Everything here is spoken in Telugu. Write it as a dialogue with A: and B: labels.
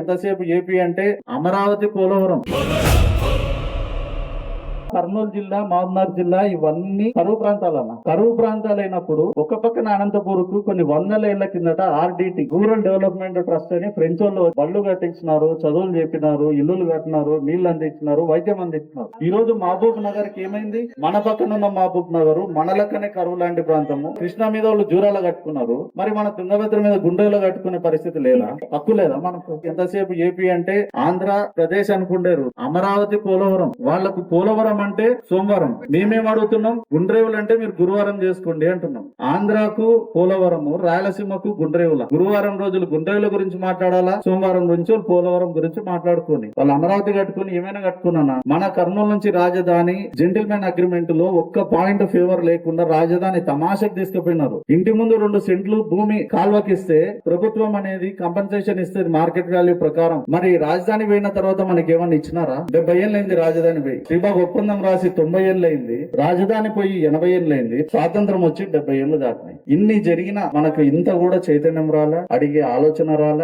A: ఎంతసేపు ఏపీ అంటే అమరావతి, పోలవరం, కర్నూలు జిల్లా, మహబూబ్నగర్ జిల్లా ఇవన్నీ కరువు ప్రాంతాలన్న. కరువు ప్రాంతాలైనప్పుడు ఒక పక్కన అనంతపూర్ కు కొన్ని వందల ఏళ్ల కిందట RDT రూరల్ డెవలప్మెంట్ ట్రస్ట్ అని ఫ్రెంచ్ వాళ్ళు బళ్ళు కట్టించినారు, చదువులు చెప్పినారు, ఇల్లులు కట్టినారు, నీళ్లు అందించినారు, వైద్యం అందించినారు. ఈ రోజు మహబూబ్ నగర్ కి ఏమైంది? మన పక్కన ఉన్న మహబూబ్ నగర్ మన లెక్కనే కరువు లాంటి ప్రాంతము. కృష్ణా మీద వాళ్ళు జూరాల కట్టుకున్నారు, మరి మన తుంగభద్ర మీద గుండెలో కట్టుకునే పరిస్థితి లేదా? హక్కు లేదా మనకు? ఎంతసేపు ఏపీ అంటే ఆంధ్రప్రదేశ్ అనుకుంటారు. అమరావతి, పోలవరం, వాళ్లకు పోలవరం అంటే సోమవారం. మేమేం అడుగుతున్నాం? గుండ్రేవులు అంటే మీరు గురువారం చేసుకోండి అంటున్నాం. ఆంధ్రాకు పోలవరము, రాయలసీమకు గుండ్రేవుల. గురువారం రోజులు గుండ్రేవుల గురించి మాట్లాడాలా, సోమవారం గురించి పోలవరం గురించి మాట్లాడుకోని వాళ్ళు అమరావతి కట్టుకుని ఏమైనా కట్టుకున్నానా? మన కర్నూలు నుంచి రాజధాని జెంటిల్మెన్ అగ్రిమెంట్ లో ఒక్క పాయింట్ ఫేవర్ లేకుండా రాజధాని తమాషకు తీసుకుపోయినారు. ఇంటి ముందు 2 సెంట్లు భూమి కాల్వకిస్తే ప్రభుత్వం అనేది కంపెన్సేషన్ ఇస్తుంది మార్కెట్ వాల్యూ ప్రకారం. మరి రాజధాని పోయిన తర్వాత మనకి ఏమన్నా ఇచ్చినారా? 70 ఏళ్ళైంది రాజధాని పోయి. శ్రీబాగ్ ఒప్పందం రాసి 90 ఏళ్ళైంది, రాజధాని పోయి 80 ఏళ్ళైంది, స్వాతంత్రం వచ్చి 70 ఏళ్ళు దాటినాయి. ఇన్ని జరిగినా మనకు ఇంత కూడా చైతన్యం రాలే, అడిగే ఆలోచన రాలే.